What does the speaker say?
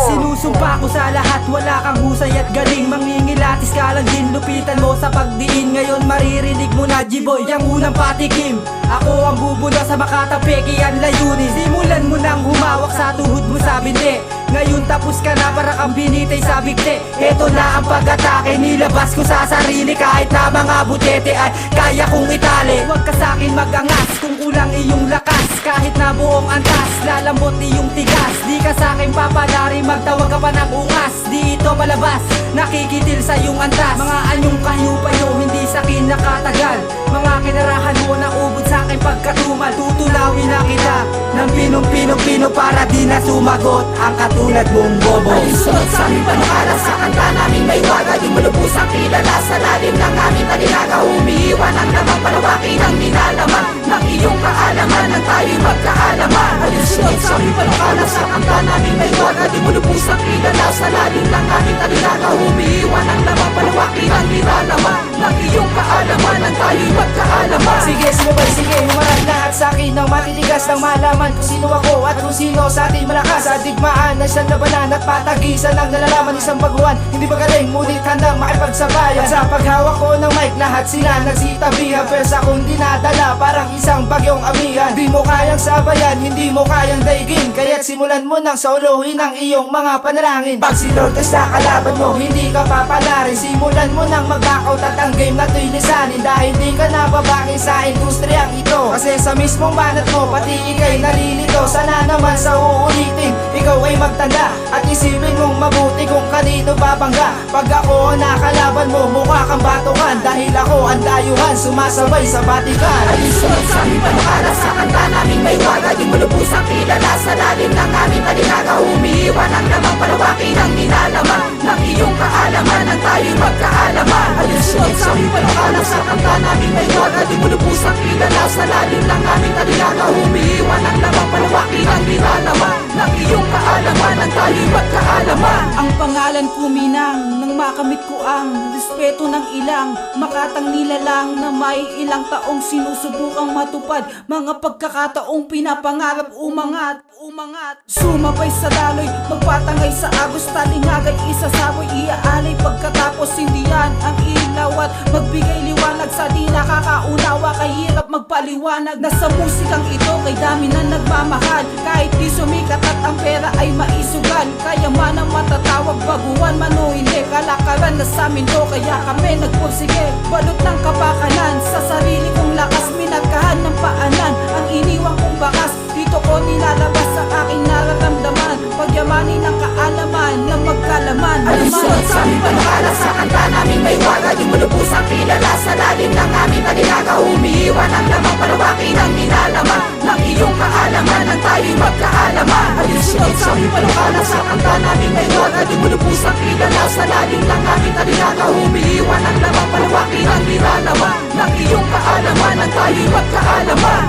Sinusumpa ko sa lahat, wala kang husay at galing. Mangingilatis ka lang din, lupitan mo sa pagdiin. Ngayon maririnig mo na G-boy, yung unang patikim. Ako ang bubula sa makatapeki ang layunin. Simulan mo nang humawak sa tuhod mo sa binti. Ngayon tapos ka na para kang binitay sa bigte. Heto na ang pag-atake, nilabas ko sa sarili. Kahit na mga butete ay kaya kong itali. Huwag ka sa'kin mag-angas kung kulang iyong lakas. Kahit na buong antas, lalambot iyong tigas. Di ka sa'kin papalari, magtawag ka pa ng ungas. Di ito malabas, nakikitil sa iyong antas. Mga anyong kayo-payo, hindi sa'kin nakatagal. Mga kinarahan mo na ubod sa'kin pagkatumal. Tutulawin na kita ng pinong-pinong-pino para di na sumagot ang katulad mong bobo. Ay sunod sa aming panukala, sa kanta namin may waga. Di malubos ang kilala sa lalim ng aming talinaga. Umiiwan ang lamang palawakin ang ninalaman ng iyong kaalaman nang tayo'y magkaalaman. Ay sunod sa aming panukala, sa kanta namin may waga. Di malubos ang kilala sa lalim ng aming talinaga. Umiiwan ang lamang palawakin ang ninalaman ng iyong kaalaman nang tayo'y magkaalaman. Sige, sumabay, sige, humarap lahat sa'kin ng matitigas nang malaman kung sino ako at kung sino sa ating malakas. Sa digmaan na siyang labanan at patagisan ang nalalaman isang baguhan. Hindi magaling, ngunit handang makipagsabayan. At sa paghawak ko ng mic, lahat sila nagsitabihan. Pwersa kong dinadala, parang isang bagyong amihan. Di mo kayang sabayan, hindi mo kayang daigin. Kaya't simulan mo nang solohin ang iyong mga panalangin. Pag sinortes na kalaban mo, hindi ka papalarin. Simulan mo nang mag-knockout at ang game na to'y lisanin. Dahil di ka nababagay sa industriyang ito. Kasi sa mismong banat mo, pati ika'y nalilito. Sana naman sa uulitin, ikaw ay magtanda at isipin mong mabuti kung kanino babangga. Pag ako nakalaban mo, mukha kang batukan. Dahil ako ang dayuhan, sumasabay sa batikan. Ay sunod sa aming panukala, sa kanta namin may waga. Di malubos ang kilala sa lalim ng aming talinaga. Umiiwan ang lamang palawakin ang ninalaman ng iyong kaalaman nang tayo'y magkaalaman. Ay sunod sa aming panukala, sa kanta namin may waga. Di malubos ang kilala sa lalim ng aming talinaga. Umiiwan ang lamang palawakin ang ninalaman ng iyong kaalaman nang tayo'y magkaalaman. Ang pangalan ko Minang, nang makamit ko ang respeto ng ilang makatang nilalang na may ilang taong sinusubukang matupad. Mga pagkakataong pinapangarap umangat. Sumabay sa daloy, magpatangay sa agos. Talingagay, isasaboy, iaalay. Pagkatapos sindihan ang ilaw at magbigay liwanag sa di nakakaunawa. Kahirap magpaliwanag na sa musikang ito kay dami na nagmamahal. Kahit di sumikat at ang pera ay maisugal, kaya man ang matatawag baguhan man o hindi. Kalakaran na sa amin do, kaya kami nagpursige. Balot ng kapakanan, sa sarili kong lakas. Minagkahan ng paanan, ang iniwang kong bakas. Dito ko nilalabas ang aking nararamdaman. Pagyamanin ng kaalaman ng magkalaman. Ay sunod sa aming panukala, sa kanta namin may waga. Di malubos ang kilala sa lalim ng aming talinaga. Umiiwan ang lamang palawakin ang ninalaman ng iyong kaalaman nang tayo'y magkaalaman. Ay sunod sa aming panukala, sa kanta namin may waga. Di malubos ang kilala sa lalim ng aming talinaga. Umiiwan ang lamang palawakin ang ninalaman ng iyong kaalaman nang tayo'y magkaalaman.